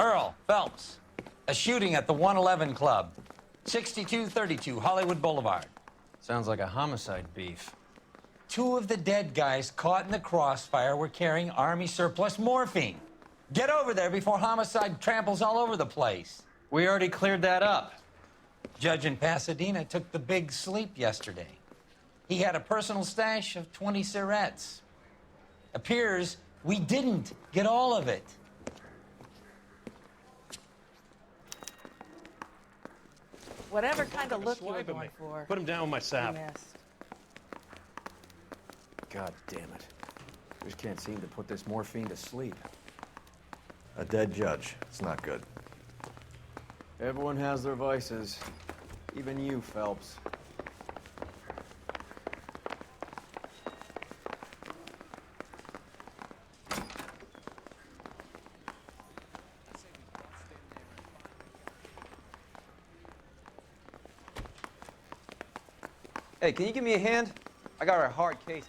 Earl Phelps, a shooting at the 111 Club, 6232 Hollywood Boulevard. Sounds like a homicide beef. 2 of the dead guys caught in the crossfire were carrying Army surplus morphine. Get over there before homicide tramples all over the place. We already cleared that up. Judge in Pasadena took the big sleep yesterday. He had a personal stash of 20 cigarettes. Appears we didn't get all of it. Whatever kind of look you were going for. Put him down with my sap. You missed. God damn it. We just can't seem to put this morphine to sleep. A dead judge. It's not good. Everyone has their vices. Even you, Phelps. Hey, can you give me a hand? I got a hard case.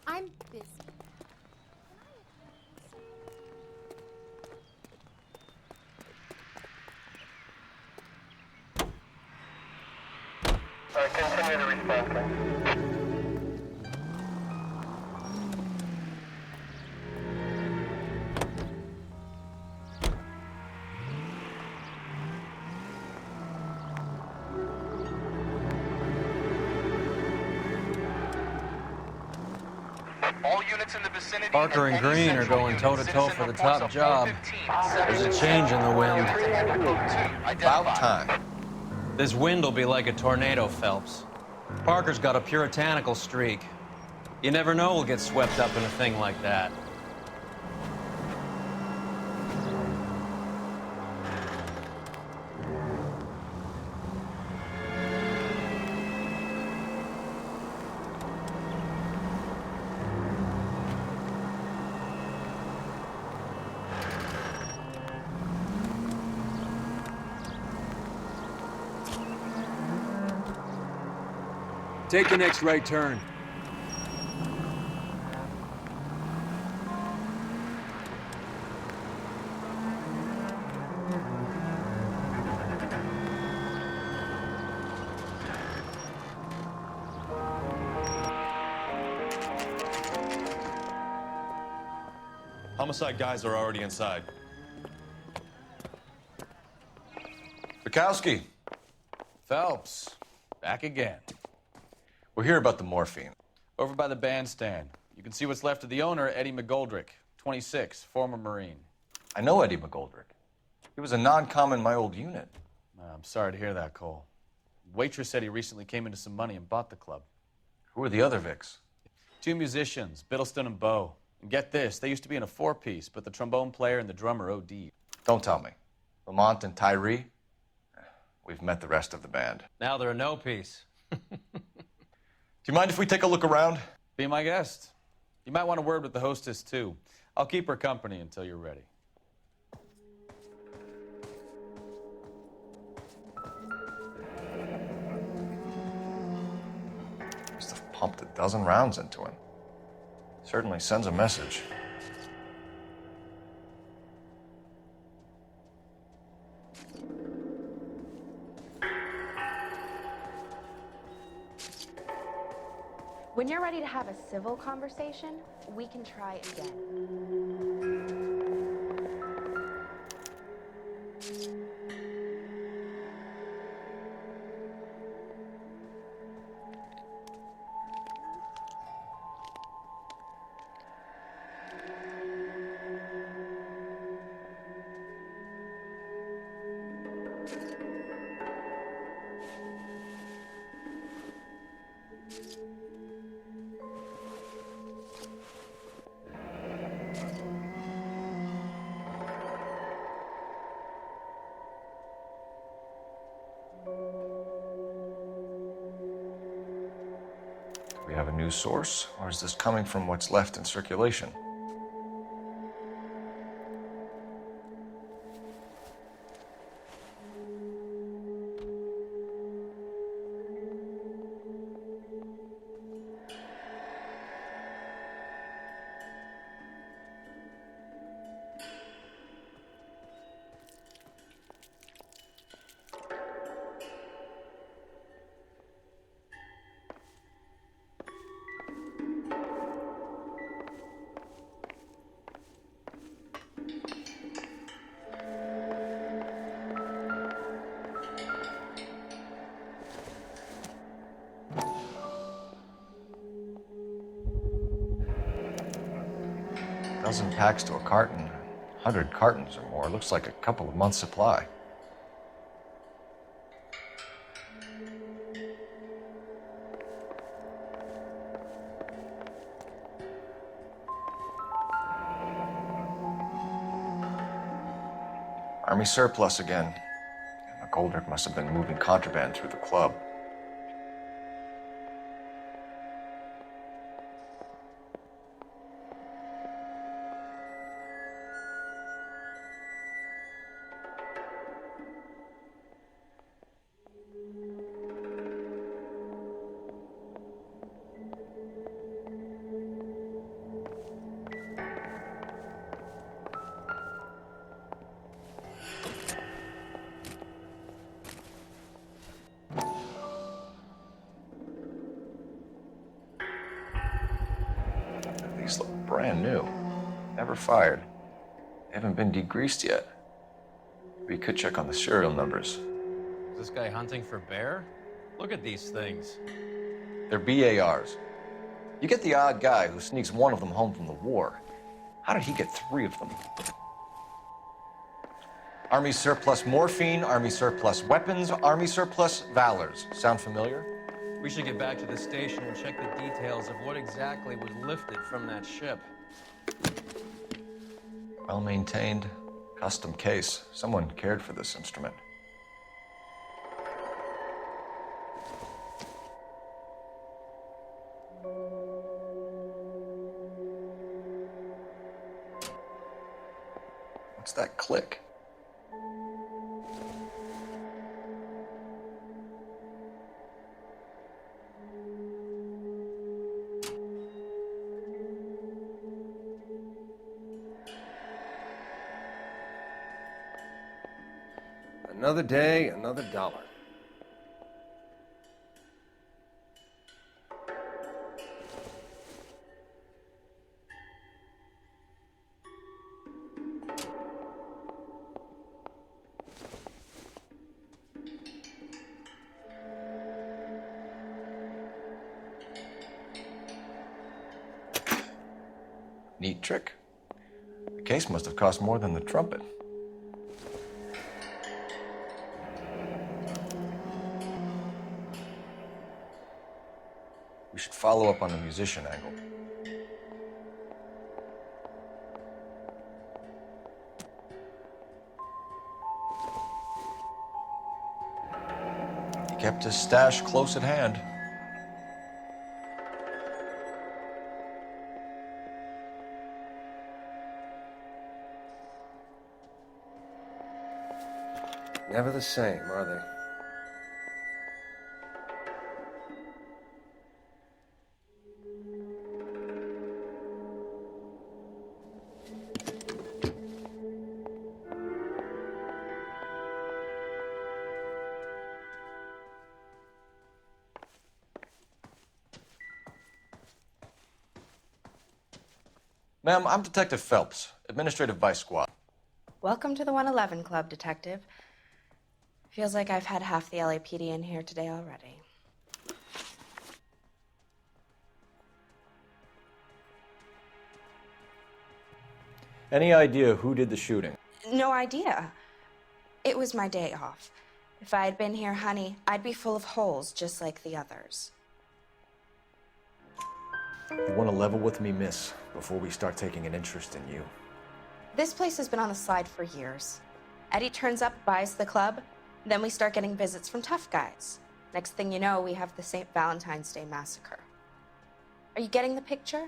I'm busy. Continue to respond. All units in the vicinity. Parker and Green are going toe-to-toe for the top job. There's a change in the wind. About time. This wind will be like a tornado, Phelps. Parker's got a puritanical streak. You never know we'll get swept up in a thing like that. Take the next right turn. Homicide guys are already inside. Bukowski, Phelps, back again. we're here about the morphine. Over by the bandstand. You can see what's left of the owner, Eddie McGoldrick, 26, former Marine. I know Eddie McGoldrick. He was a non-com in my old unit. I'm sorry to hear that, Cole. Waitress said he recently came into some money and bought the club. Who are the other Vics? 2 musicians, Biddleston and Bow. And get this, they used to be in a 4-piece, but the trombone player and the drummer OD'd. Don't tell me. Lamont and Tyree? We've met the rest of the band. Now they're a no-piece. Do you mind if we take a look around? Be my guest. You might want a word with the hostess, too. I'll keep her company until you're ready. Must have pumped a dozen rounds into him. Certainly sends a message. When you're ready to have a civil conversation, we can try again. Do we have a new source, or is this coming from what's left in circulation? dozen packs to a carton, 100 cartons or more. Looks like a couple of months' supply. Army surplus again. McGoldrick must have been moving contraband through the club. These look brand new. Never fired. They haven't been degreased yet. We could check on the serial numbers. Is this guy hunting for bear? Look at these things. They're BARs. You get the odd guy who sneaks one of them home from the war. How did he get 3 of them? Army surplus morphine, Army surplus weapons, Army surplus valors. Sound familiar? We should get back to the station and check the details of what exactly was lifted from that ship. Well maintained, custom case. Someone cared for this instrument. What's that click? Another day, another dollar. Neat trick. The case must have cost more than the trumpet. We should follow up on the musician angle. He kept his stash close at hand. Never the same, are they? Ma'am, I'm Detective Phelps, Administrative Vice Squad. Welcome to the 111 Club, Detective. Feels like I've had half the LAPD in here today already. Any idea who did the shooting? No idea. It was my day off. If I had been here, honey, I'd be full of holes just like the others. You want to level with me, miss, before we start taking an interest in you. This place has been on the slide for years. Eddie turns up, buys the club, then we start getting visits from tough guys. Next thing you know, we have the St. Valentine's Day massacre. Are you getting the picture?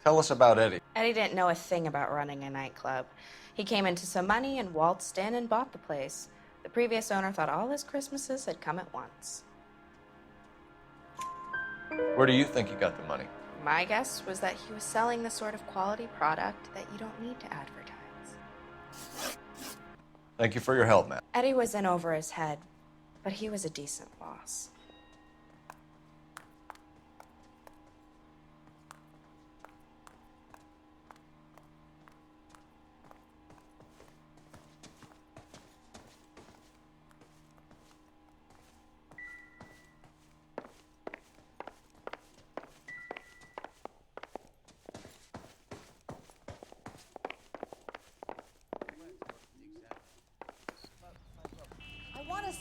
Tell us about Eddie. Eddie didn't know a thing about running a nightclub. He came into some money and waltzed in and bought the place. The previous owner thought all his Christmases had come at once. Where do you think he got the money? My guess was that he was selling the sort of quality product that you don't need to advertise. Thank you for your help, ma'am. Eddie was in over his head, but he was a decent boss.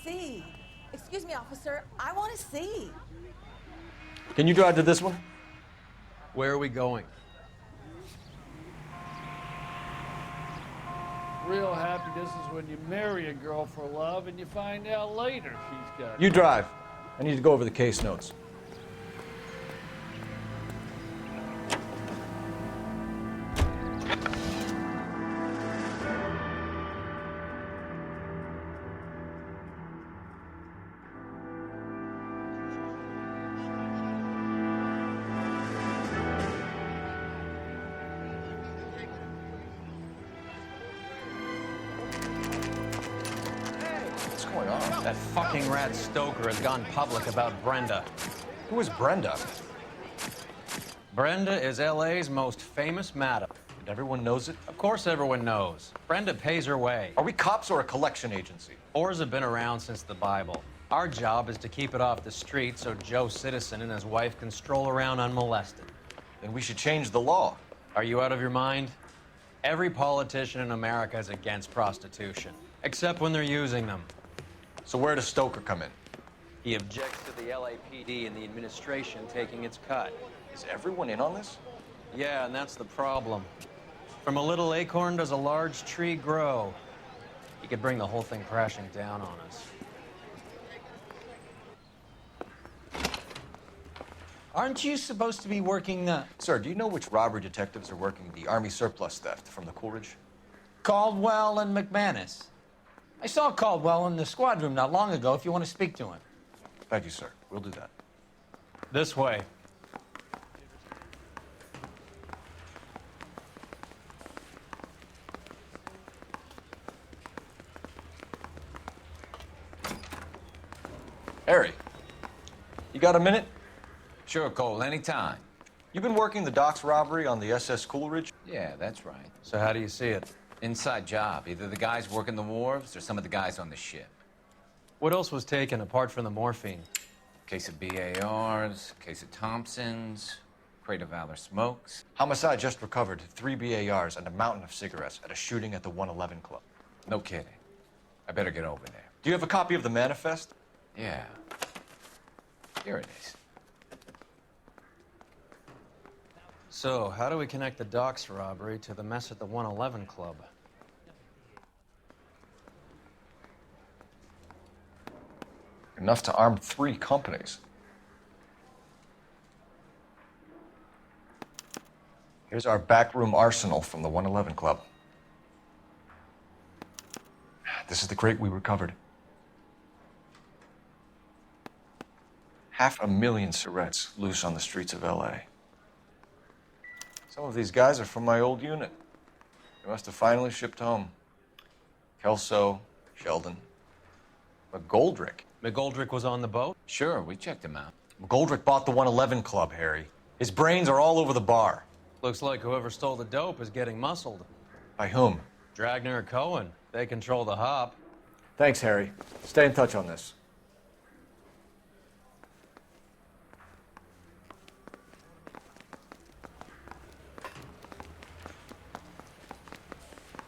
see. Excuse me, officer. I want to see. Can you drive to this one? Where are we going? Real happiness is when you marry a girl for love and you find out later she's got... You drive. I need to go over the case notes. What's going on? That fucking rat Stoker has gone public about Brenda. Who is Brenda? Brenda is LA's most famous madam. And everyone knows it? Of course everyone knows. Brenda pays her way. Are we cops or a collection agency? Whores have been around since the Bible. Our job is to keep it off the street so Joe Citizen and his wife can stroll around unmolested. Then we should change the law. Are you out of your mind? Every politician in America is against prostitution, except when they're using them. So where does Stoker come in? He objects to the LAPD and the administration taking its cut. Is everyone in on this? Yeah, and that's the problem. From a little acorn does a large tree grow. He could bring the whole thing crashing down on us. Aren't you supposed to be working the... Sir, do you know which robbery detectives are working the Army surplus theft from the Coolidge? Caldwell and McManus? I saw Caldwell in the squad room not long ago if you want to speak to him. Thank you, sir. We'll do that. This way. Harry, you got a minute? Sure, Cole, anytime. You've been working the docks robbery on the SS Coolidge? Yeah, that's right. So how do you see it? Inside job. Either the guys working the wharves or some of the guys on the ship. What else was taken apart from the morphine? Case of BARs, case of Thompsons, crate of Valor smokes. Homicide just recovered 3 BARs and a mountain of cigarettes at a shooting at the 111 Club. No kidding. I better get over there. Do you have a copy of the manifest? Yeah. Here it is. So, how do we connect the docks robbery to the mess at the 111 Club? Enough to arm 3 companies. Here's our backroom arsenal from the 111 Club. This is the crate we recovered. 500,000 cigarettes loose on the streets of LA. Some of these guys are from my old unit. They must have finally shipped home. Kelso, Sheldon, McGoldrick. McGoldrick was on the boat? Sure, we checked him out. McGoldrick bought the 111 Club, Harry. His brains are all over the bar. Looks like whoever stole the dope is getting muscled. By whom? Dragner or Cohen. They control the hop. Thanks, Harry. Stay in touch on this.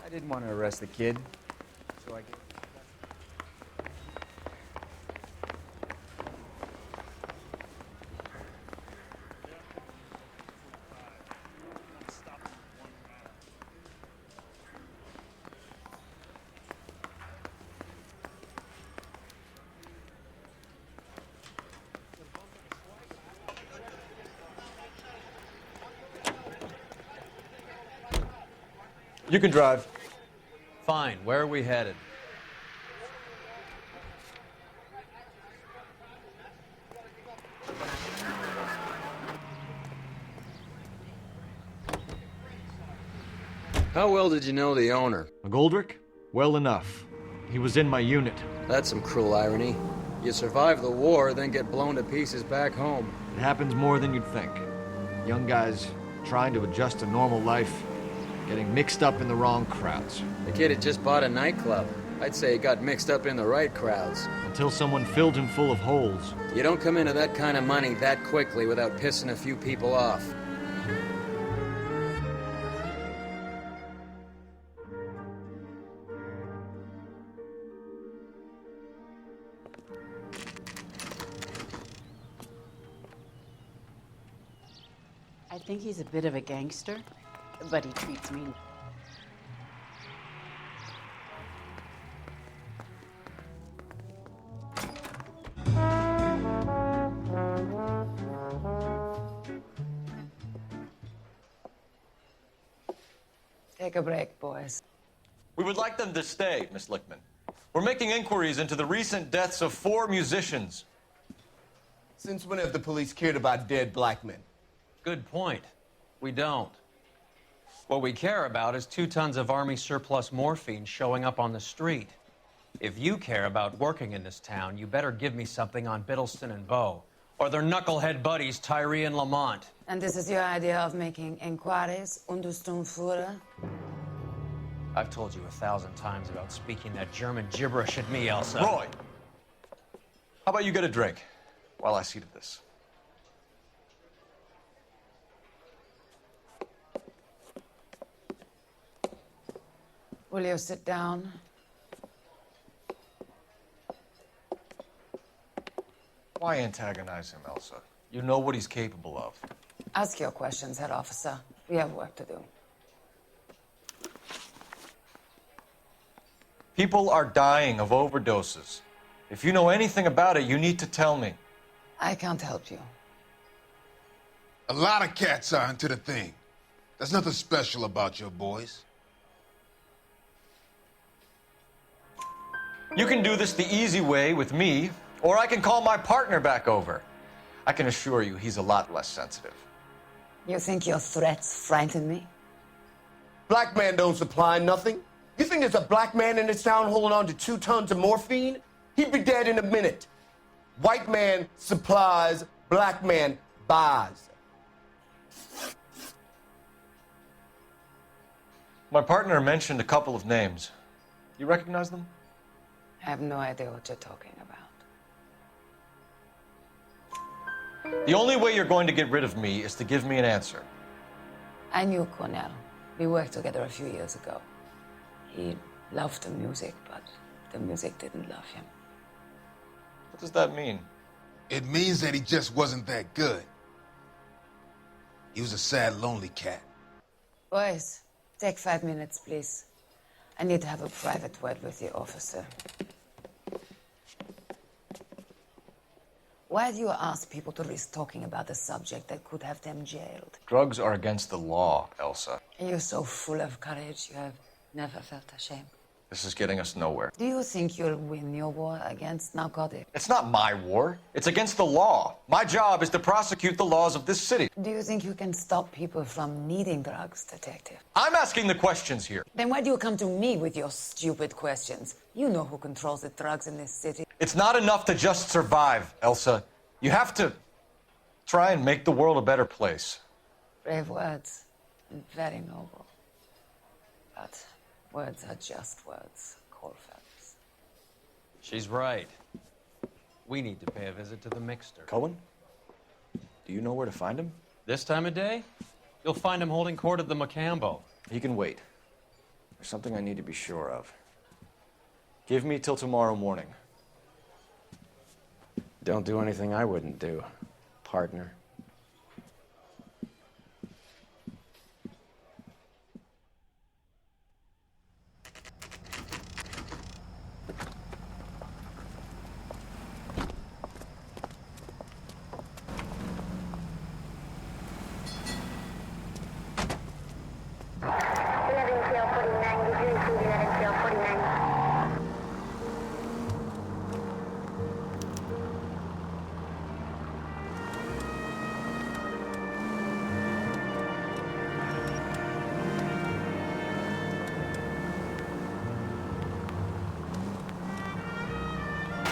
I didn't want to arrest the kid, so I... You can drive. Fine. Where are we headed? How well did you know the owner? McGoldrick? Well enough. He was in my unit. That's some cruel irony. You survive the war, then get blown to pieces back home. It happens more than you'd think. Young guys trying to adjust to normal life, getting mixed up in the wrong crowds. The kid had just bought a nightclub. I'd say he got mixed up in the right crowds. Until someone filled him full of holes. You don't come into that kind of money that quickly without pissing a few people off. I think he's a bit of a gangster, but he treats me. Take a break, boys. We would like them to stay, Miss Lickman. We're making inquiries into the recent deaths of 4 musicians. Since when have the police cared about dead black men? Good point. We don't. What we care about is 2 tons of Army surplus morphine showing up on the street. If you care about working in this town, you better give me something on Biddleston and Bow, or their knucklehead buddies Tyree and Lamont. And this is your idea of making inquiries, Führer? I've told you 1,000 times about speaking that German gibberish at me, Elsa. Roy! How about you get a drink while I see to this? Will you sit down? Why antagonize him, Elsa? You know what he's capable of. Ask your questions, head officer. We have work to do. People are dying of overdoses. If you know anything about it, you need to tell me. I can't help you. A lot of cats are into the thing. There's nothing special about your boys. You can do this the easy way with me, or I can call my partner back over. I can assure you he's a lot less sensitive. You think your threats frighten me? Black man don't supply nothing. You think there's a black man in this town holding on to 2 tons of morphine? He'd be dead in a minute. White man supplies, black man buys. My partner mentioned a couple of names. You recognize them? I have no idea what you're talking about. The only way you're going to get rid of me is to give me an answer. I knew Cornell. We worked together a few years ago. He loved the music, but the music didn't love him. What does that mean? It means that he just wasn't that good. He was a sad, lonely cat. Boys, take 5 minutes, please. I need to have a private word with the officer. Why do you ask people to risk talking about a subject that could have them jailed? Drugs are against the law, Elsa. You're so full of courage, you have never felt ashamed. This is getting us nowhere. Do you think you'll win your war against narcotics? It's not my war. It's against the law. My job is to prosecute the laws of this city. Do you think you can stop people from needing drugs, detective? I'm asking the questions here. Then why do you come to me with your stupid questions? You know who controls the drugs in this city. It's not enough to just survive, Elsa. You have to try and make the world a better place. Brave words, and very noble. But words are just words, Colfax. She's right. We need to pay a visit to the mixer. Cohen? Do you know where to find him? This time of day? You'll find him holding court at the Macambo. He can wait. There's something I need to be sure of. Give me till tomorrow morning. Don't do anything I wouldn't do, partner.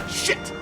Shit!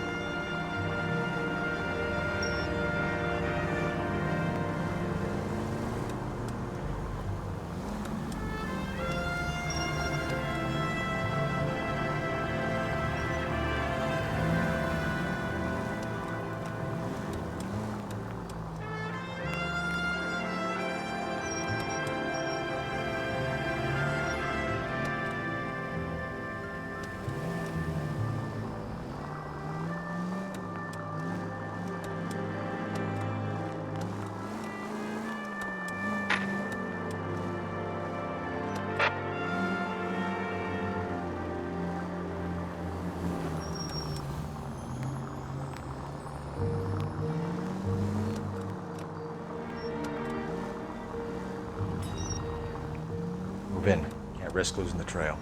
risk losing the trail.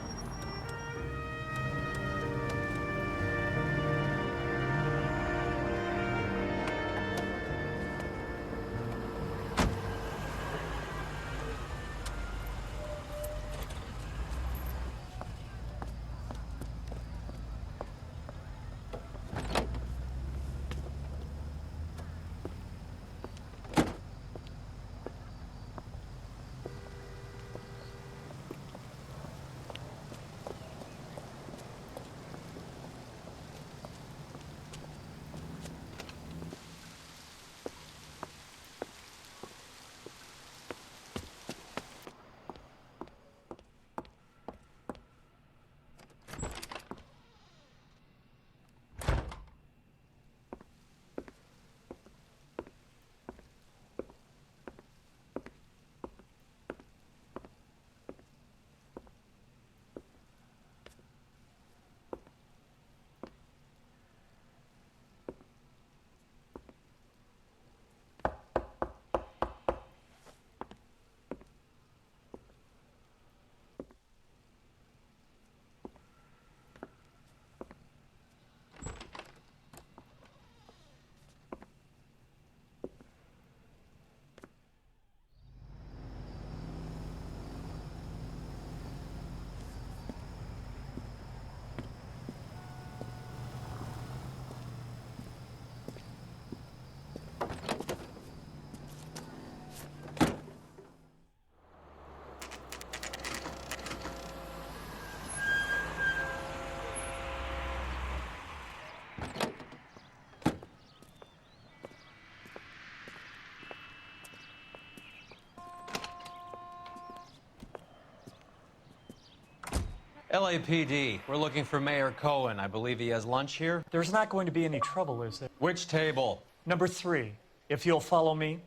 LAPD, we're looking for Mayor Cohen. I believe he has lunch here. There's not going to be any trouble, is there? Which table? Number 3, if you'll follow me.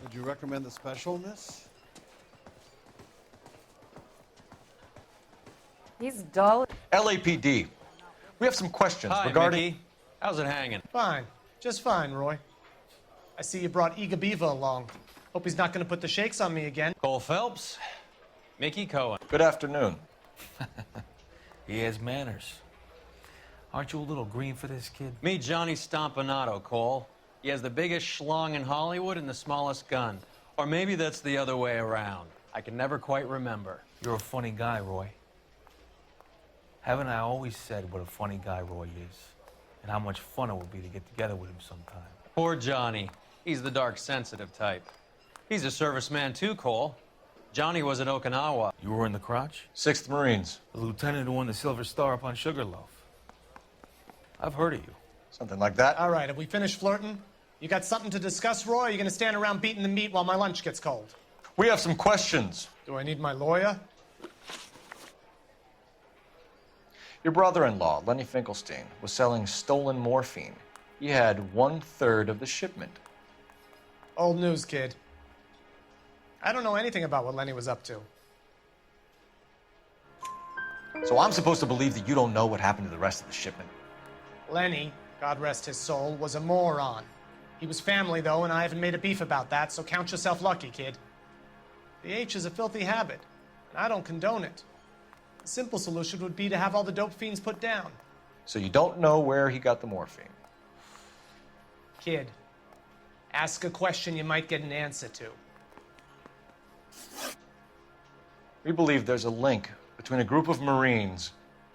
Would you recommend the special, miss? He's dull. LAPD, we have some questions Hi, regarding... Mickey. How's it hanging? Fine. Just fine, Roy. I see you brought Eager Beaver along. Hope he's not going to put the shakes on me again. Cole Phelps, Mickey Cohen. Good afternoon. He has manners. Aren't you a little green for this kid? Meet Johnny Stompanato, Cole. He has the biggest schlong in Hollywood and the smallest gun. Or maybe that's the other way around. I can never quite remember. You're a funny guy, Roy. Haven't I always said what a funny guy Roy is? And how much fun it would be to get together with him sometime? Poor Johnny. He's the dark, sensitive type. He's a serviceman too, Cole. Johnny was in Okinawa. You were in the crotch? 6th Marines. The lieutenant who won the Silver Star up on Sugarloaf. I've heard of you. Something like that. All right, have we finished flirting? You got something to discuss, Roy, or are you going to stand around beating the meat while my lunch gets cold? We have some questions. Do I need my lawyer? Your brother-in-law, Lenny Finkelstein, was selling stolen morphine. He had 1/3 of the shipment. Old news, kid. I don't know anything about what Lenny was up to. So I'm supposed to believe that you don't know what happened to the rest of the shipment? Lenny, God rest his soul, was a moron. He was family, though, and I haven't made a beef about that, so count yourself lucky, kid. The H is a filthy habit, and I don't condone it. The simple solution would be to have all the dope fiends put down. So you don't know where he got the morphine? Kid, ask a question you might get an answer to. We believe there's a link between a group of Marines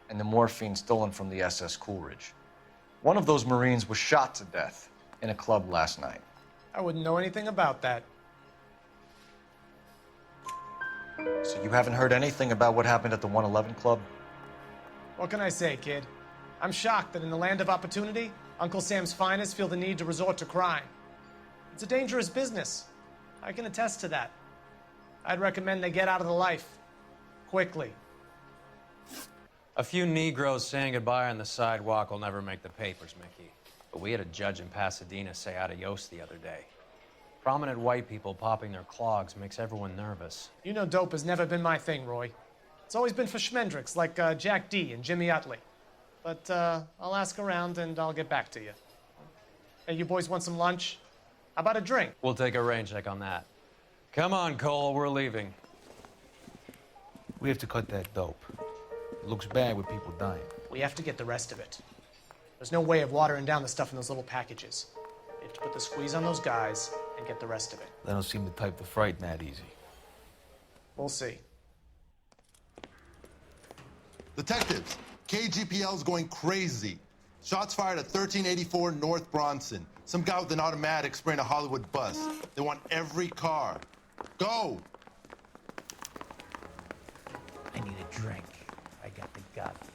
and the morphine stolen from the SS Coolidge. One of those Marines was shot to death in a club last night. I wouldn't know anything about that. So you haven't heard anything about what happened at the 111 Club? What can I say, kid? I'm shocked that in the land of opportunity, Uncle Sam's finest feel the need to resort to crime. It's a dangerous business. I can attest to that. I'd recommend they get out of the life. Quickly. A few Negroes saying goodbye on the sidewalk will never make the papers, Mickey. But we had a judge in Pasadena say adios the other day. Prominent white people popping their clogs makes everyone nervous. You know dope has never been my thing, Roy. It's always been for schmendricks like Jack D. and Jimmy Utley. But I'll ask around and I'll get back to you. Hey, you boys want some lunch? How about a drink? We'll take a rain check on that. Come on, Cole, we're leaving. We have to cut that dope. It looks bad with people dying. We have to get the rest of it. There's no way of watering down the stuff in those little packages. We have to put the squeeze on those guys and get the rest of it. They don't seem the type to frighten that easy. We'll see. Detectives, KGPL's going crazy. Shots fired at 1384 North Bronson. Some guy with an automatic spraying a Hollywood bus. They want every car. Go! I need a drink. I got it.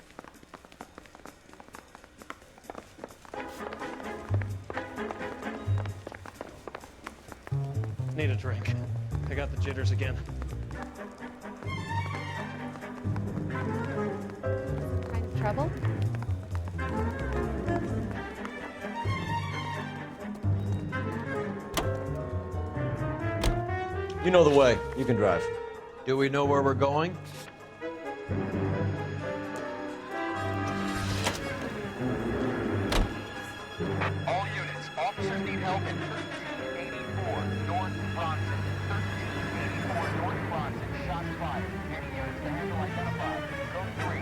Need a drink. I got the jitters again. Kind of trouble? You know the way. You can drive. Do we know where we're going? All units, officers need help in 1384 North Bronson. 1384 North Bronson, shots fired. Any units to handle identified. Code 3.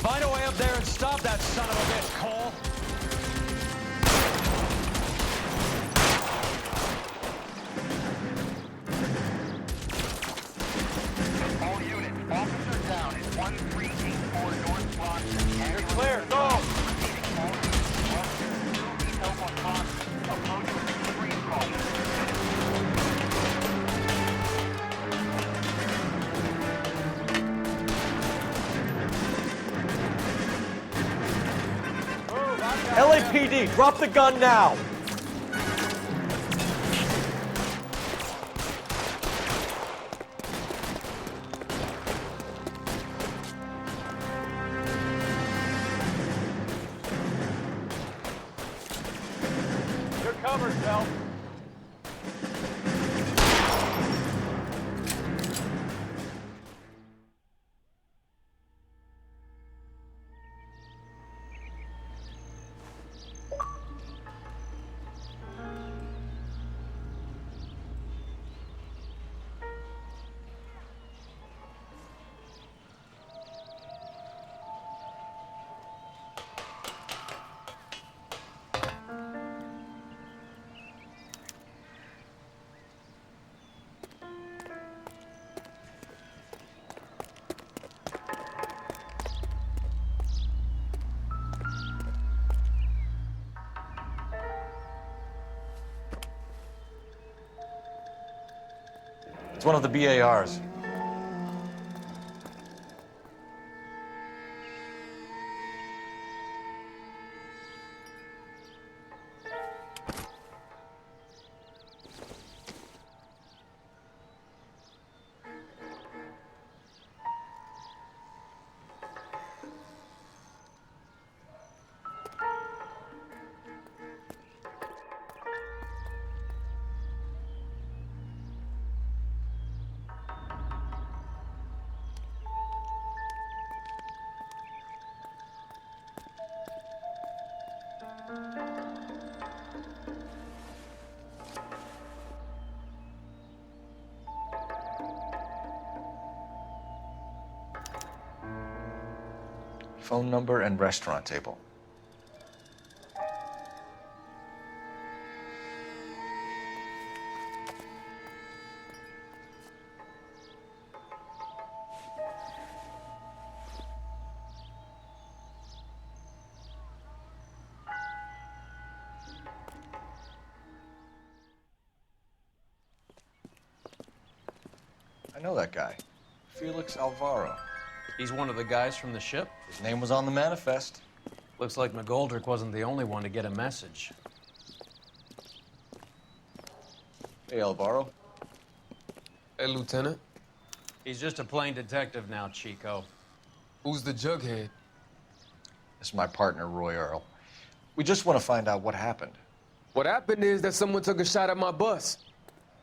Find a way up there and stop that son of a bitch, Cole. All units, officers down in 1384 North Bronson. You're clear, go! Officers still need help on Bronson. Approach with extreme caution. LAPD, drop the gun now! You're covered, Phil. It's one of the BARs. Phone number and restaurant table. I know that guy. Felix Alvaro. He's one of the guys from the ship? His name was on the manifest. Looks like McGoldrick wasn't the only one to get a message. Hey, Alvaro. Hey, Lieutenant. He's just a plain detective now, Chico. Who's the jughead? This is my partner, Roy Earl. We just want to find out what happened. What happened is that someone took a shot at my bus.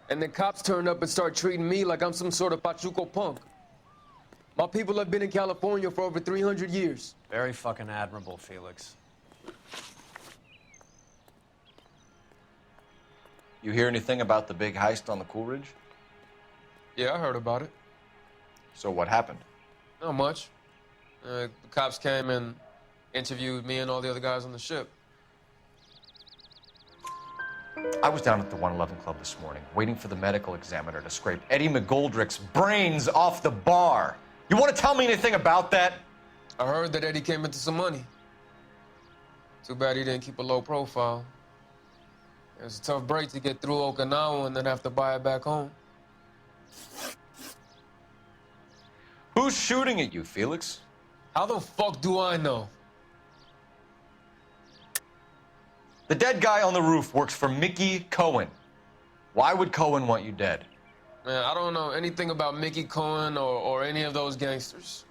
And then cops turned up and start treating me like I'm some sort of Pachuco punk. My people have been in California for over 300 years. Very fucking admirable, Felix. You hear anything about the big heist on the Coolidge? Yeah, I heard about it. So what happened? Not much. The cops came and interviewed me and all the other guys on the ship. I was down at the 111 Club this morning, waiting for the medical examiner to scrape Eddie McGoldrick's brains off the bar. You want to tell me anything about that? I heard that Eddie came into some money. Too bad he didn't keep a low profile. It was a tough break to get through Okinawa and then have to buy it back home. Who's shooting at you, Felix? How the fuck do I know? The dead guy on the roof works for Mickey Cohen. Why would Cohen want you dead? Man, I don't know anything about Mickey Cohen or any of those gangsters.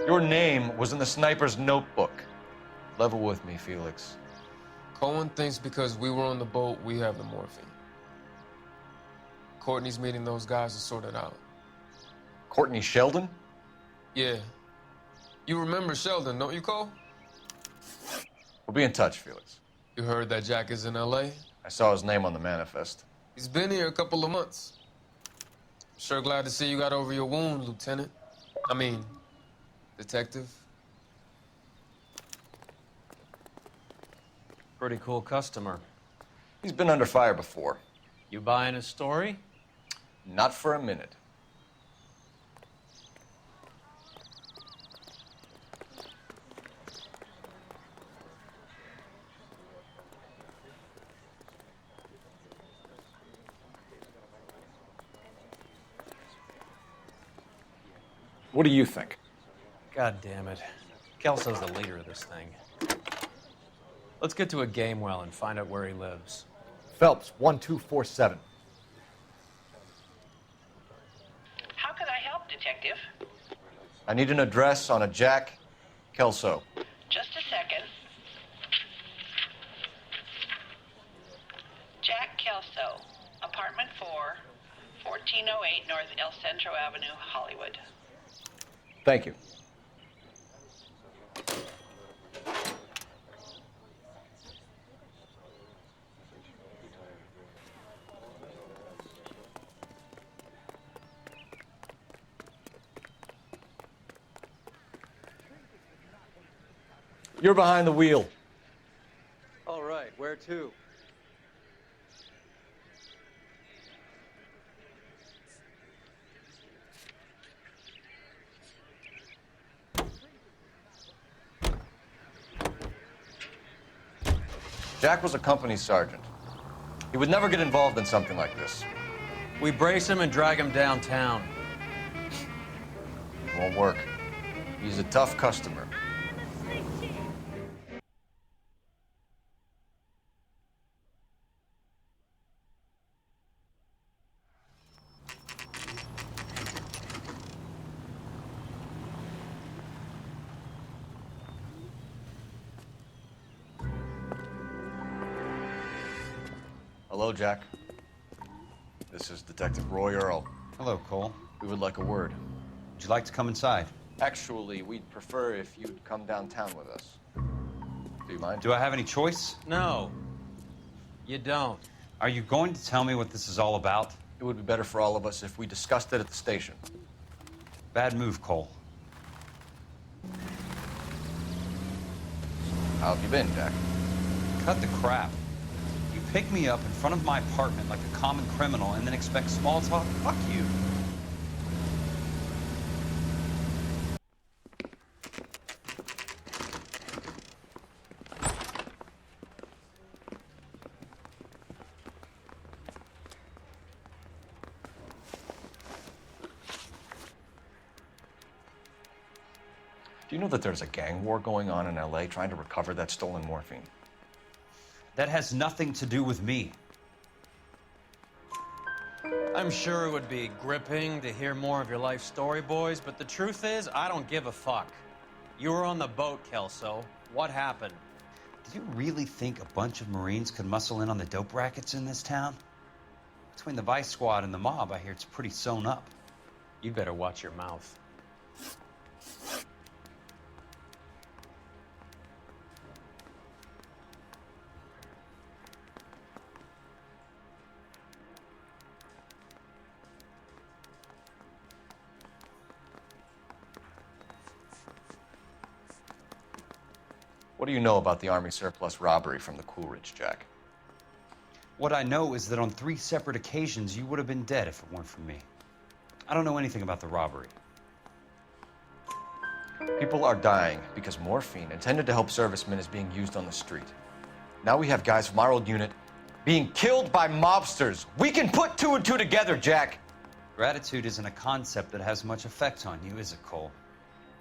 Your name was in the sniper's notebook. Level with me, Felix. Cohen thinks because we were on the boat, we have the morphine. Courtney's meeting those guys to sort it out. Courtney Sheldon? Yeah. You remember Sheldon, don't you, Cole? We'll be in touch, Felix. You heard that Jack is in L.A.? I saw his name on the manifest. He's been here a couple of months. Sure glad to see you got over your wound, Lieutenant. I mean, Detective. Pretty cool customer. He's been under fire before. You buying his story? Not for a minute. What do you think? God damn it. Kelso's the leader of this thing. Let's get to a game well and find out where he lives. Phelps, 1247. How can I help, Detective? I need an address on a Jack Kelso. Just a second. Jack Kelso, apartment 4, 1408 North El Centro Avenue, Hollywood. Thank you. You're behind the wheel. All right, where to? Jack was a company sergeant. He would never get involved in something like this. We brace him and drag him downtown. It won't work. He's a tough customer. Hello, Jack. This is Detective Roy Earl. Hello, Cole. We would like a word. Would you like to come inside? Actually, we'd prefer if you'd come downtown with us. Do you mind? Do I have any choice? No, you don't. Are you going to tell me what this is all about? It would be better for all of us if we discussed it at the station. Bad move, Cole. How have you been, Jack? Cut the crap. You pick me up in front of my apartment like a common criminal and then expect small talk? Fuck you. Do you know that there's a gang war going on in LA trying to recover that stolen morphine? That has nothing to do with me. I'm sure it would be gripping to hear more of your life story, boys, but the truth is, I don't give a fuck. You were on the boat, Kelso. What happened? Do you really think a bunch of Marines could muscle in on the dope rackets in this town? Between the Vice Squad and the mob, I hear it's pretty sewn up. You better watch your mouth. What do you know about the Army surplus robbery from the Coolidge, Jack? What I know is that on 3 separate occasions, you would have been dead if it weren't for me. I don't know anything about the robbery. People are dying because morphine intended to help servicemen is being used on the street. Now we have guys from our old unit being killed by mobsters. We can put 2 and 2 together, Jack. Gratitude isn't a concept that has much effect on you, is it, Cole?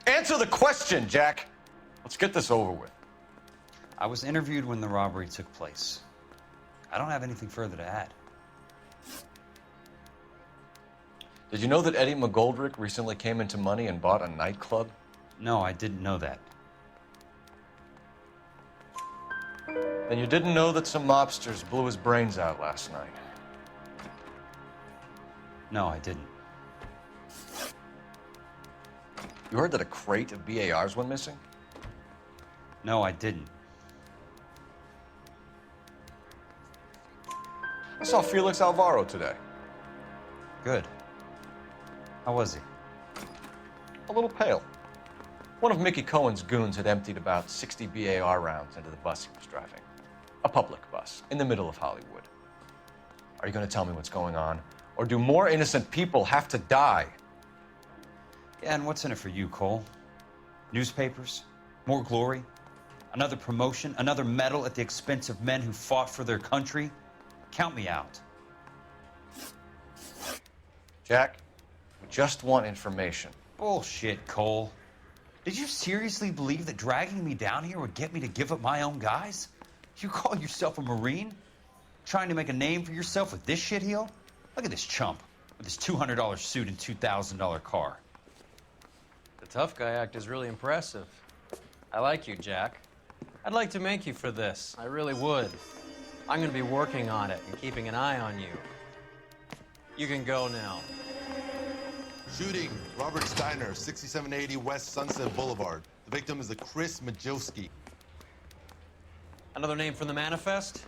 Answer the question, Jack. Let's get this over with. I was interviewed when the robbery took place. I don't have anything further to add. Did you know that Eddie McGoldrick recently came into money and bought a nightclub? No, I didn't know that. And you didn't know that some mobsters blew his brains out last night? No, I didn't. You heard that a crate of BARs went missing? No, I didn't. I saw Felix Alvaro today. Good. How was he? A little pale. One of Mickey Cohen's goons had emptied about 60 BAR rounds into the bus he was driving. A public bus, in the middle of Hollywood. Are you going to tell me what's going on? Or do more innocent people have to die? Yeah, and what's in it for you, Cole? Newspapers? More glory? Another promotion? Another medal at the expense of men who fought for their country? Count me out. Jack, we just want information. Bullshit, Cole. Did you seriously believe that dragging me down here would get me to give up my own guys? You call yourself a Marine? Trying to make a name for yourself with this shitheel? Look at this chump with his $200 suit and $2,000 car. The tough guy act is really impressive. I like you, Jack. I'd like to make you for this. I really would. I'm going to be working on it and keeping an eye on you. You can go now. Shooting, Robert Steiner, 6780 West Sunset Boulevard. The victim is a Chris Majowski. Another name from the manifest?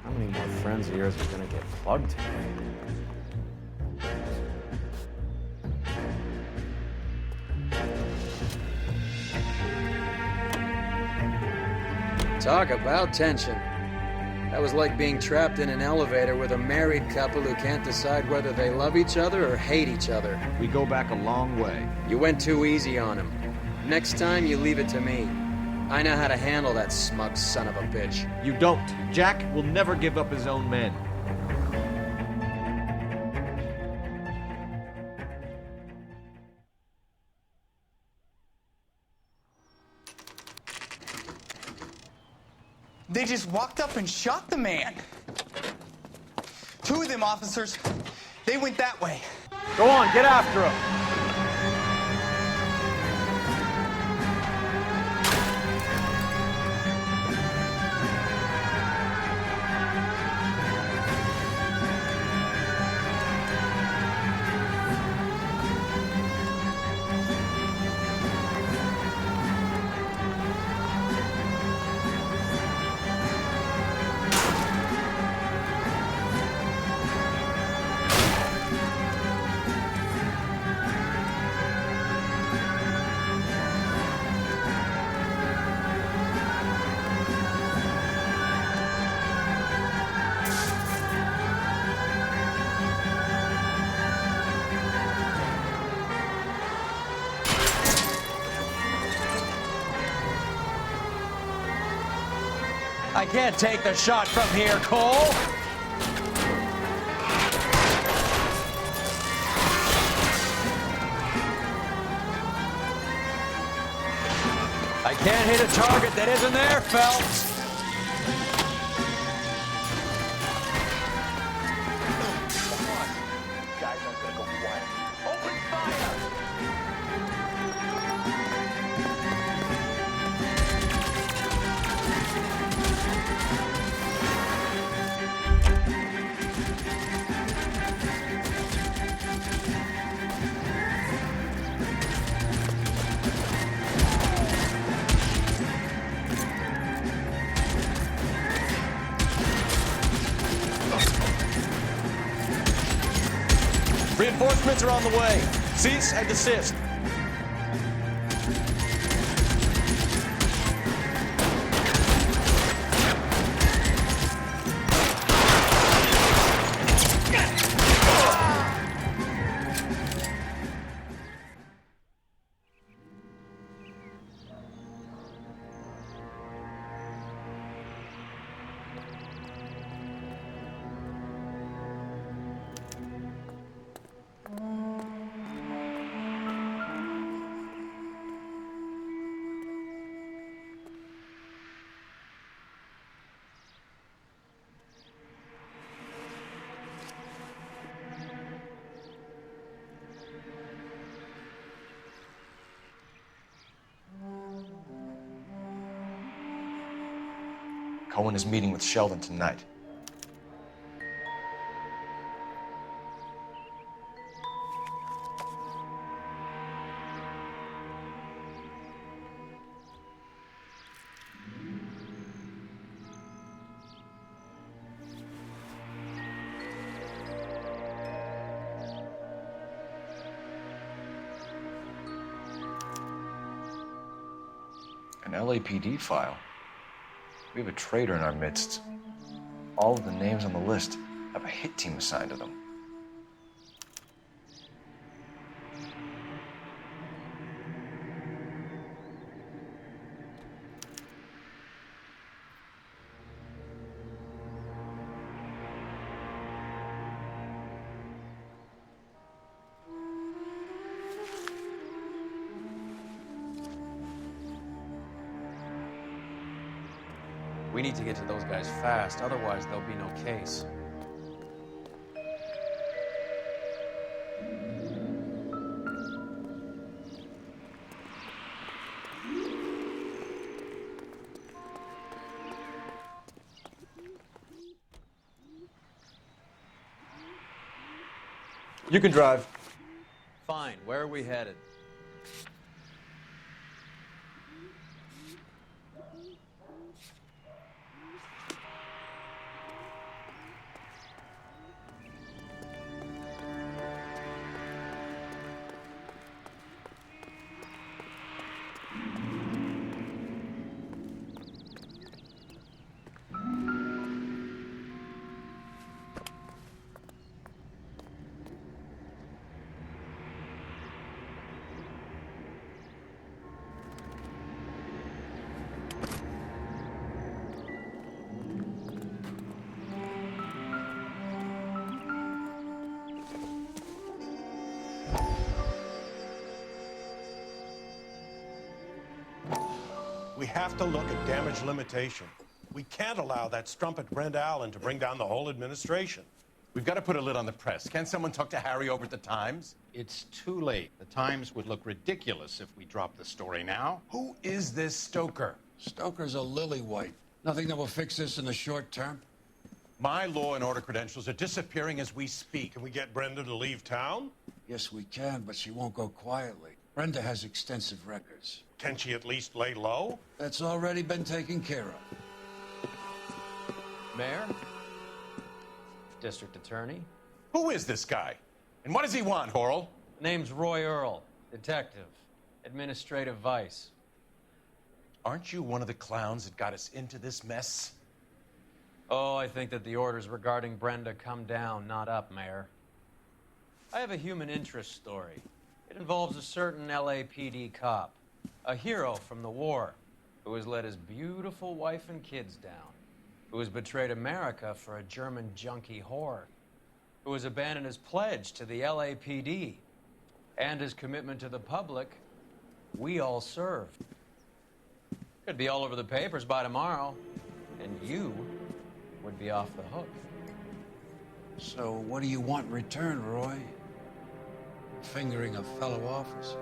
How many more friends of yours are gonna get plugged today? Talk about tension. That was like being trapped in an elevator with a married couple who can't decide whether they love each other or hate each other. We go back a long way. You went too easy on him. Next time, you leave it to me. I know how to handle that smug son of a bitch. You don't. Jack will never give up his own men. They just walked up and shot the man. 2 of them officers, they went that way. Go on, get after him. I can't take the shot from here, Cole. Can't hit a target that isn't there, Phelps. Guys aren't gonna go quiet. Open fire! Reinforcements are on the way. Cease and desist. Cohen is meeting with Sheldon tonight. An LAPD file. We have a traitor in our midst. All of the names on the list have a hit team assigned to them. We need to get to those guys fast, otherwise there'll be no case. You can drive. Fine, where are we headed? We have to look at damage limitation. We can't allow that strumpet Brent Allen to bring down the whole administration. We've got to put a lid on the press. Can someone talk to Harry over at the Times? It's too late. The Times would look ridiculous if we dropped the story now. Who is this Stoker? Stoker's a lily-white. Nothing that will fix this in the short term. My law and order credentials are disappearing as we speak. Can we get Brenda to leave town? Yes, we can, but she won't go quietly. Brenda has extensive records. Can she at least lay low? That's already been taken care of. Mayor? District Attorney? Who is this guy? And what does he want, Horrell? Name's Roy Earl, detective, administrative vice. Aren't you one of the clowns that got us into this mess? Oh, I think that the orders regarding Brenda come down, not up, Mayor. I have a human interest story. It involves a certain LAPD cop, a hero from the war, who has let his beautiful wife and kids down, who has betrayed America for a German junkie whore, who has abandoned his pledge to the LAPD and his commitment to the public we all serve. Could be all over the papers by tomorrow, and you would be off the hook. So what do you want in return, Roy? Fingering a fellow officer.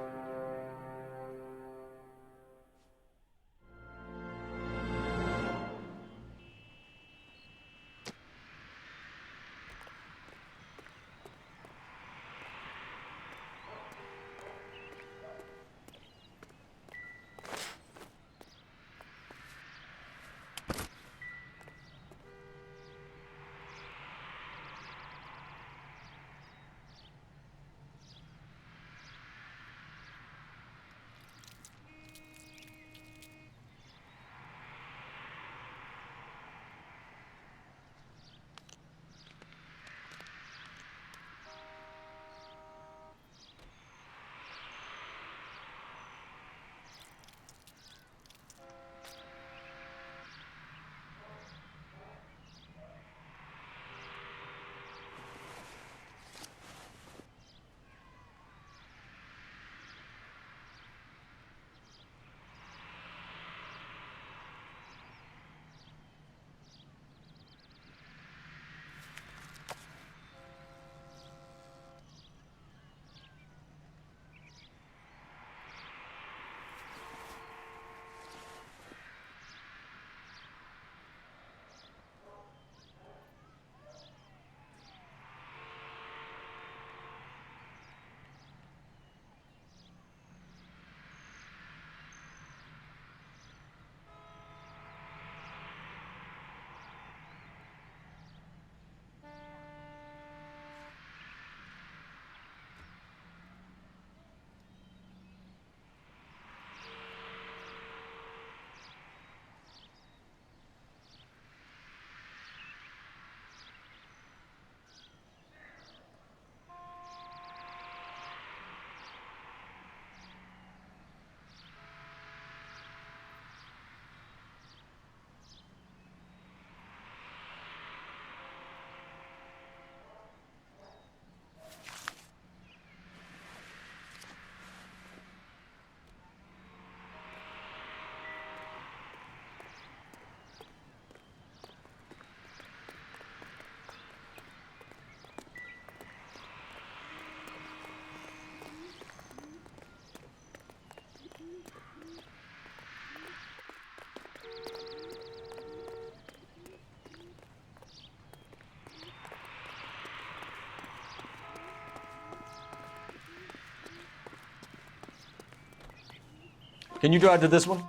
Can you drive to this one?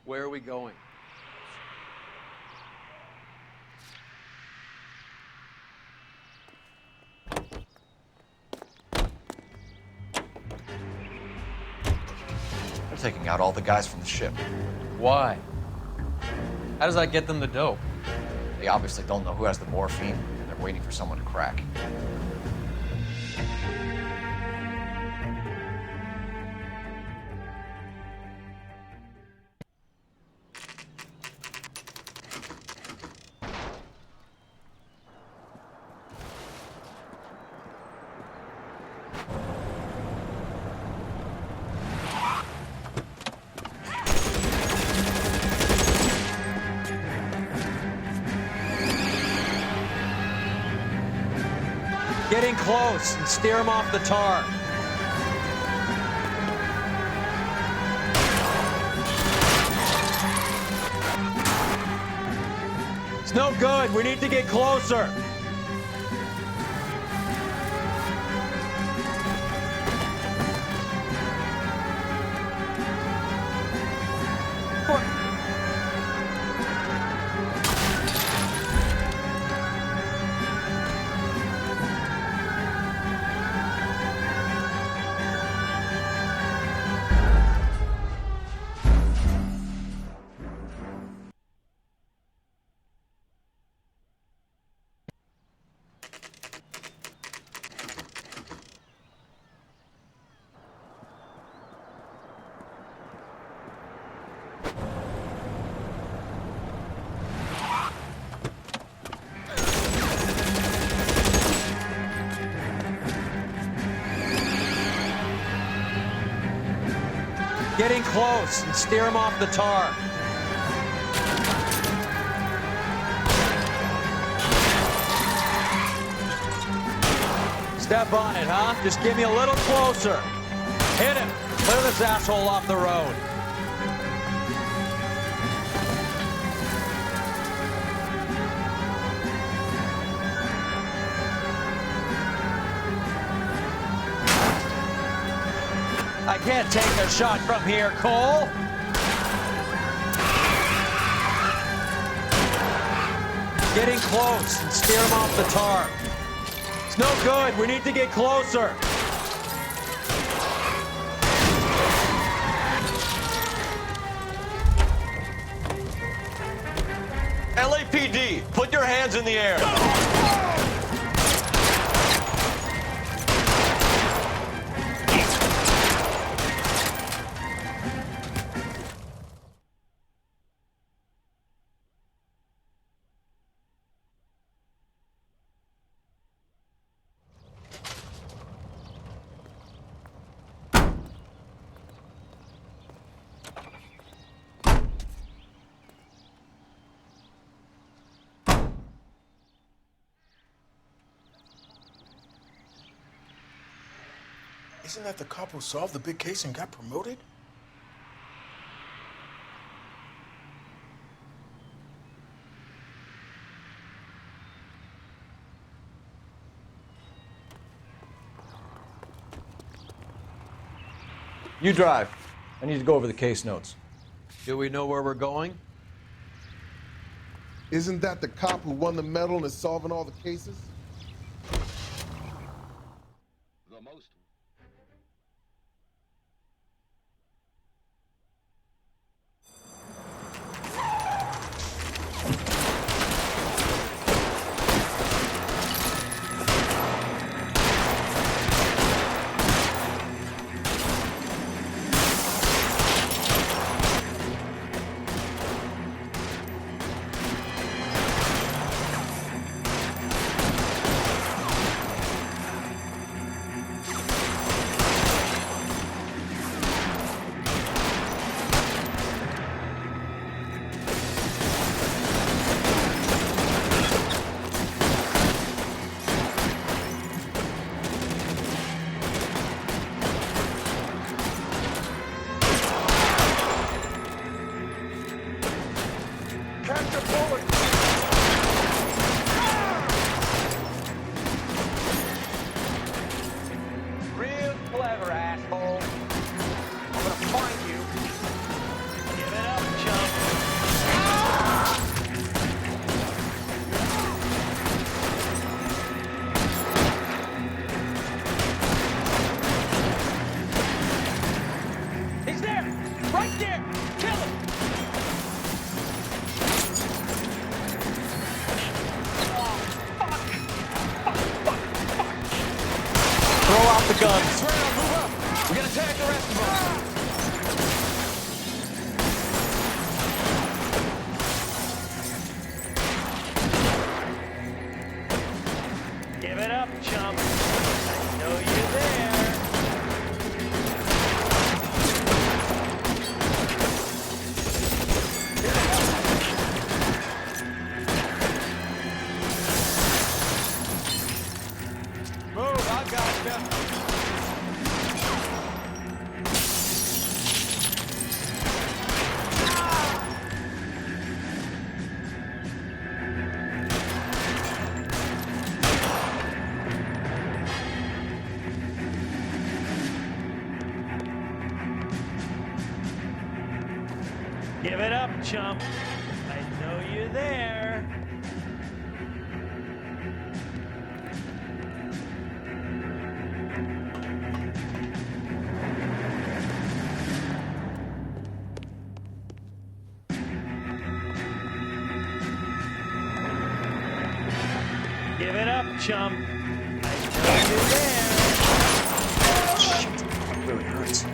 Where are we going? They're taking out all the guys from the ship. Why? How does that get them the dope? They obviously don't know who has the morphine, and they're waiting for someone to crack. Get in close and steer him off the tar. It's no good. We need to get closer. Getting close and steer him off the tar. Step on it, huh? Just get me a little closer. Hit him. Clear this asshole off the road. I can't take a shot from here, Cole. Getting close and steer him off the tar. It's no good. We need to get closer. LAPD, put your hands in the air. Isn't that the cop who solved the big case and got promoted? You drive. I need to go over the case notes. Do we know where we're going? Isn't that the cop who won the medal and is solving all the cases? The most. The guns. Move up. We're gonna tag the rest of them. Give it up, chump. I know you're there. Move, I gotcha. Give it up, chump. I know you're there. Give it up, chump. I know you're there. Shit, that really hurts.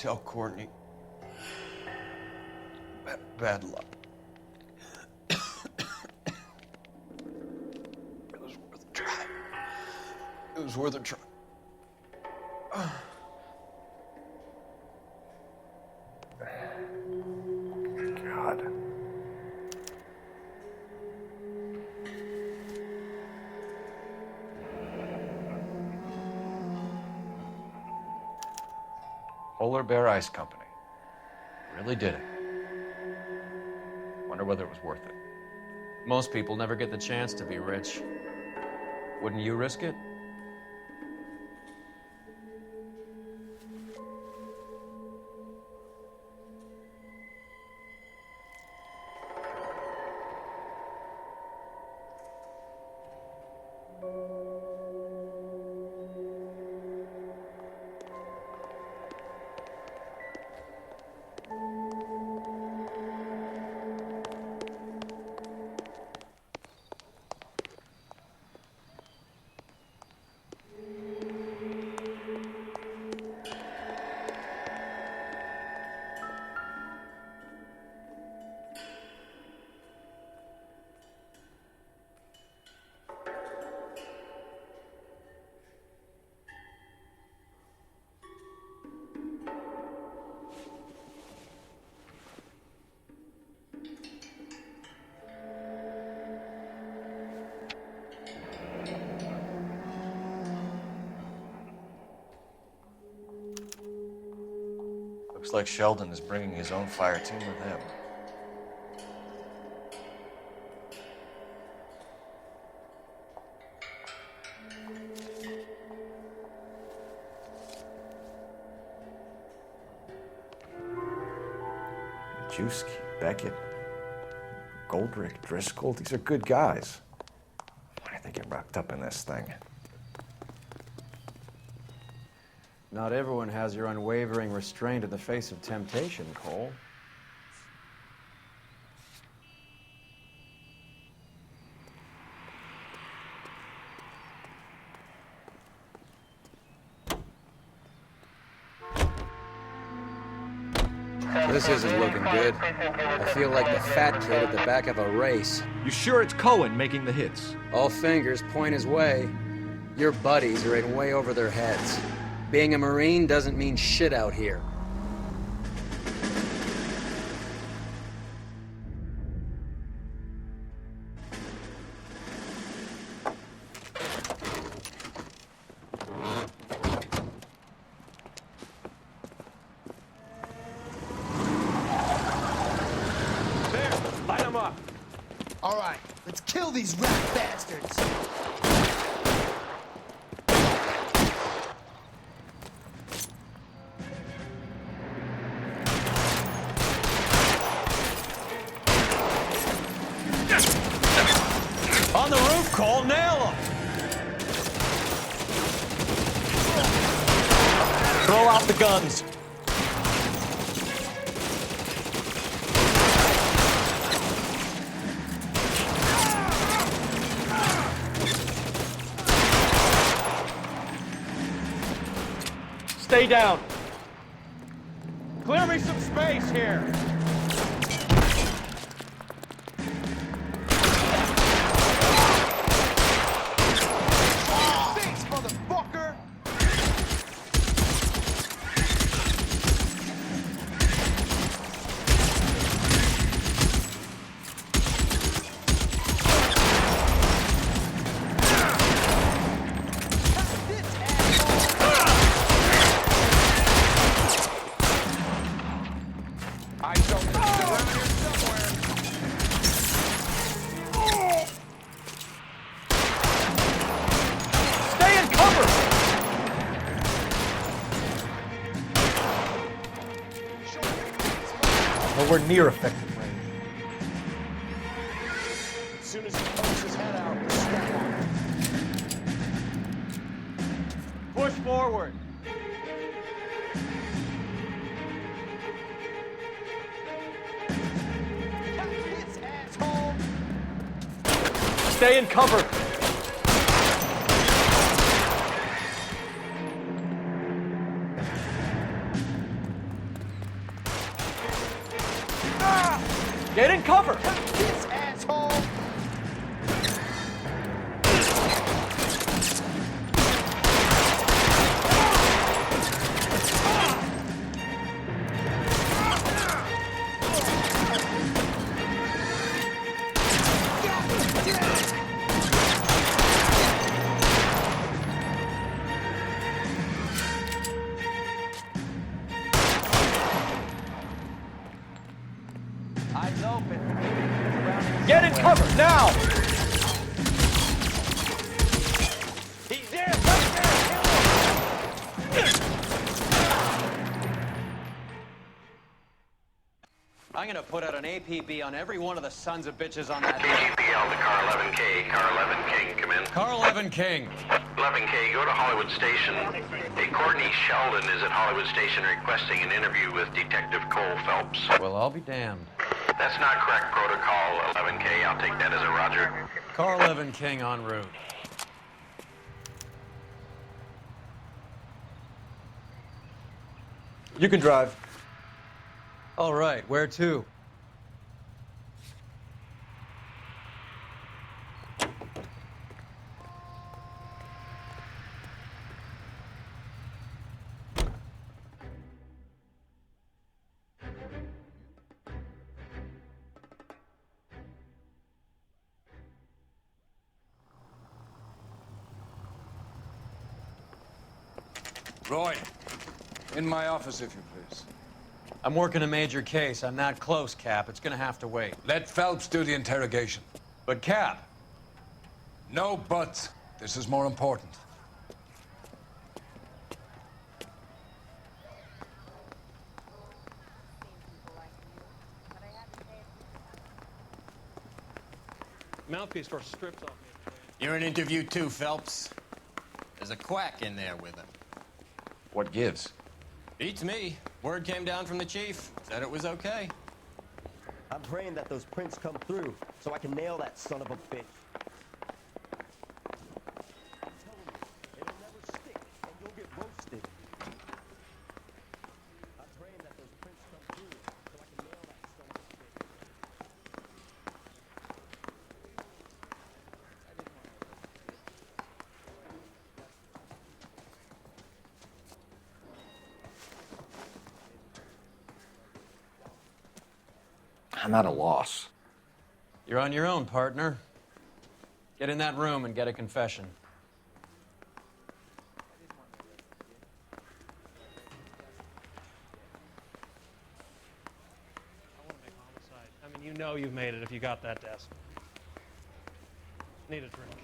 Tell Courtney. Bad luck. It was worth a try. It was worth a try. God. Polar Bear Ice Company. Really did it. Wonder whether it was worth it. Most people never get the chance to be rich. Wouldn't you risk it? Looks like Sheldon is bringing his own fire team with him. Juski, Beckett, Goldrick, Driscoll, these are good guys. Why did they get wrapped up in this thing? Not everyone has your unwavering restraint in the face of temptation, Cole. This isn't looking good. I feel like the fat kid at the back of a race. You sure it's Cohen making the hits? All fingers point his way. Your buddies are in way over their heads. Being a Marine doesn't mean shit out here. All right, let's kill these rat bastards. On the roof, Cole, nail him! Throw out the guns. Stay down. Clear me some space here. Thanks, motherfucker! Nowhere near effective range. As soon as he pokes his head out, we'll strap on him. Push forward. Stay in cover. Get in cover! This asshole! Eyes open. Get in cover, now! He's there! Right there! Kill him! I'm gonna put out an APB on every one of the sons of bitches on that. KGPL to car 11K. Car 11 King, come in. Car 11 King. 11K, go to Hollywood Station. Hey, Courtney Sheldon is at Hollywood Station requesting an interview with Detective Cole Phelps. Well, I'll be damned. That's not correct protocol, 11K. I'll take that as a roger. Car 11 King en route. You can drive. All right, where to? Roy, in my office, if you please. I'm working a major case. I'm not close, Cap. It's gonna have to wait. Let Phelps do the interrogation. But, Cap. No buts. This is more important. Mouthpiece first stripped off me. You're in interview too, Phelps. There's a quack in there with him. What gives? Beats me. Word came down from the chief. Said it was okay. I'm praying that those prints come through so I can nail that son of a bitch. It'll never stick and you'll get roasted. I'm praying that those prints come through so I can nail that son of a bitch. I'm at a loss. You're on your own, partner. Get in that room and get a confession. I want to make homicide. I mean, you know you've made it if you got that desk. Need a drink.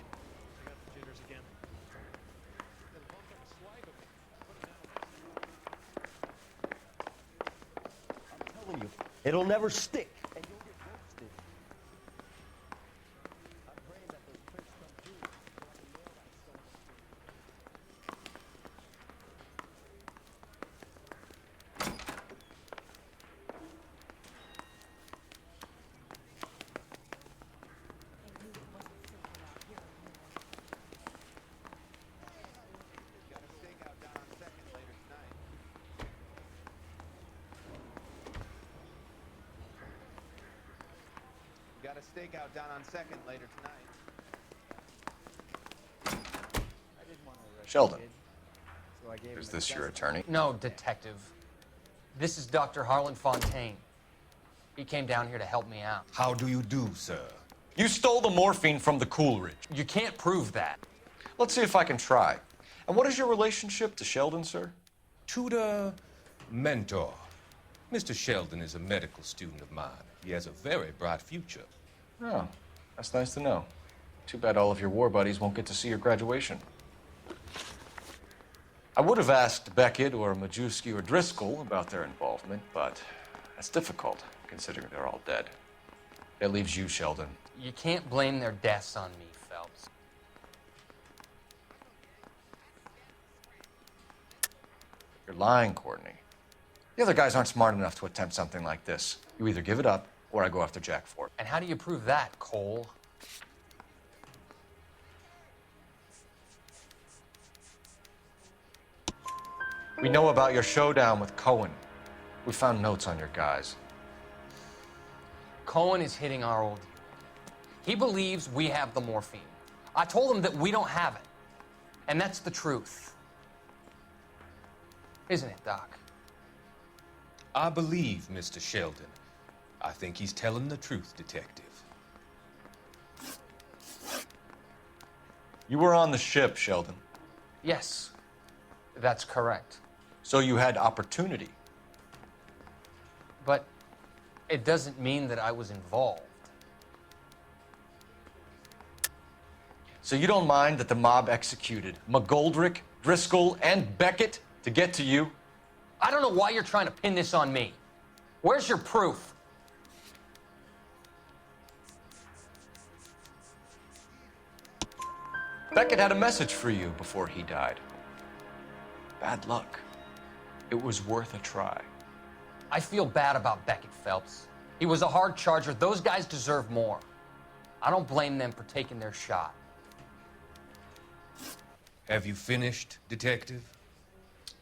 I got the jitters again. I'm telling you, it'll never stick and you'll get roasted. I'm praying that those prints come through so I can nail that son of a bitch. Got a stakeout down on 2nd later tonight. Sheldon, is this your attorney? No, detective. This is Dr. Harlan Fontaine. He came down here to help me out. How do you do, sir? You stole the morphine from the Coolidge. You can't prove that. Let's see if I can try. And what is your relationship to Sheldon, sir? Tutor, mentor. Mr. Sheldon is a medical student of mine. He has a very bright future. Oh, that's nice to know. Too bad all of your war buddies won't get to see your graduation. I would have asked Beckett or Majewski or Driscoll about their involvement, but that's difficult, considering they're all dead. That leaves you, Sheldon. You can't blame their deaths on me, Phelps. You're lying, Courtney. The other guys aren't smart enough to attempt something like this. You either give it up, or I go after Jack for it. And how do you prove that, Cole? We know about your showdown with Cohen. We found notes on your guys. Cohen is hitting our old unit. He believes we have the morphine. I told him that we don't have it. And that's the truth. Isn't it, Doc? I believe Mr. Sheldon. I think he's telling the truth, Detective. You were on the ship, Sheldon. Yes, that's correct. So you had opportunity. But it doesn't mean that I was involved. So you don't mind that the mob executed McGoldrick, Driscoll, and Beckett to get to you? I don't know why you're trying to pin this on me. Where's your proof? Beckett had a message for you before he died. Bad luck. It was worth a try. I feel bad about Beckett, Phelps. He was a hard charger. Those guys deserve more. I don't blame them for taking their shot. Have you finished, Detective?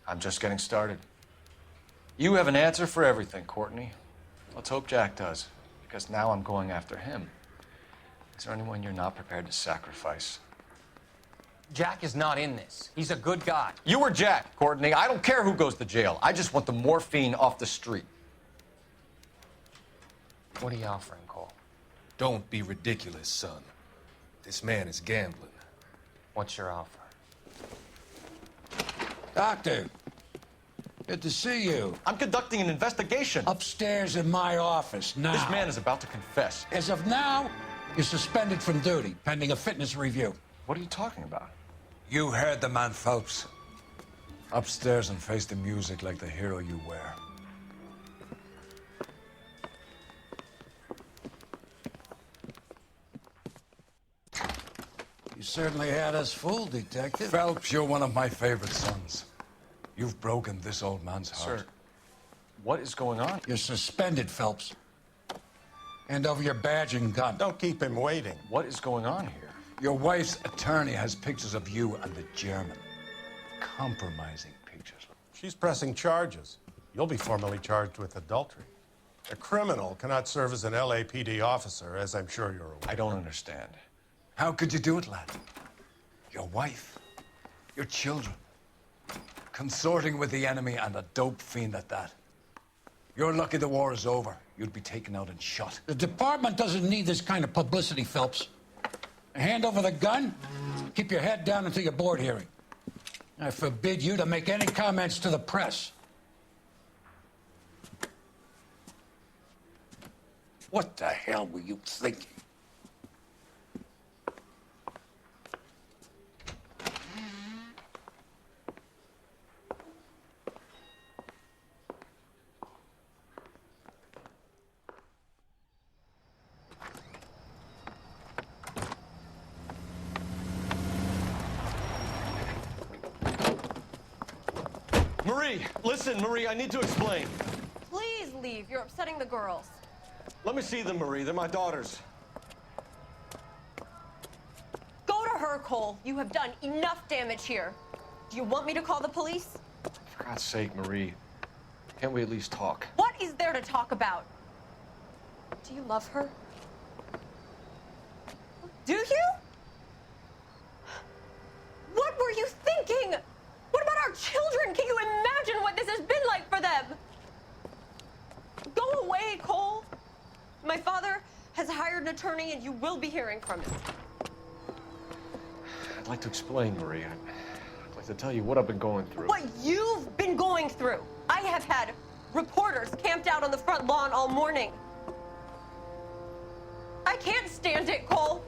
I'm just getting started. You have an answer for everything, Courtney. Let's hope Jack does, because now I'm going after him. Is there anyone you're not prepared to sacrifice? Jack is not in this. He's a good guy. You or Jack, Courtney. I don't care who goes to jail. I just want the morphine off the street. What are you offering, Cole? Don't be ridiculous, son. This man is gambling. What's your offer? Doctor, good to see you. I'm conducting an investigation. Upstairs in my office now. This man is about to confess. As of now, you're suspended from duty, pending a fitness review. What are you talking about? You heard the man, Phelps. Upstairs and face the music like the hero you were. You certainly had us fooled, Detective. Phelps, you're one of my favorite sons. You've broken this old man's heart. Sir, what is going on? You're suspended, Phelps. Hand over your badge and gun. Don't keep him waiting. What is going on here? Your wife's attorney has pictures of you and the German. Compromising pictures. She's pressing charges. You'll be formally charged with adultery. A criminal cannot serve as an LAPD officer, as I'm sure you're aware. I don't understand. How could you do it, lad? Your wife, your children, consorting with the enemy and a dope fiend at that. You're lucky the war is over. You'd be taken out and shot. The department doesn't need this kind of publicity, Phelps. Hand over the gun, keep your head down until your board hearing. I forbid you to make any comments to the press. What the hell were you thinking? Marie, listen, Marie, I need to explain. Please leave. You're upsetting the girls. Let me see them, Marie. They're my daughters. Go to her, Cole. You have done enough damage here. Do you want me to call the police? For God's sake, Marie. Can't we at least talk? What is there to talk about? Do you love her? Do you? What were you thinking? What about our children? Can you imagine what this has been like for them? Go away, Cole. My father has hired an attorney, and you will be hearing from him. I'd like to explain, Marie. I'd like to tell you what I've been going through. What you've been going through. I have had reporters camped out on the front lawn all morning. I can't stand it, Cole.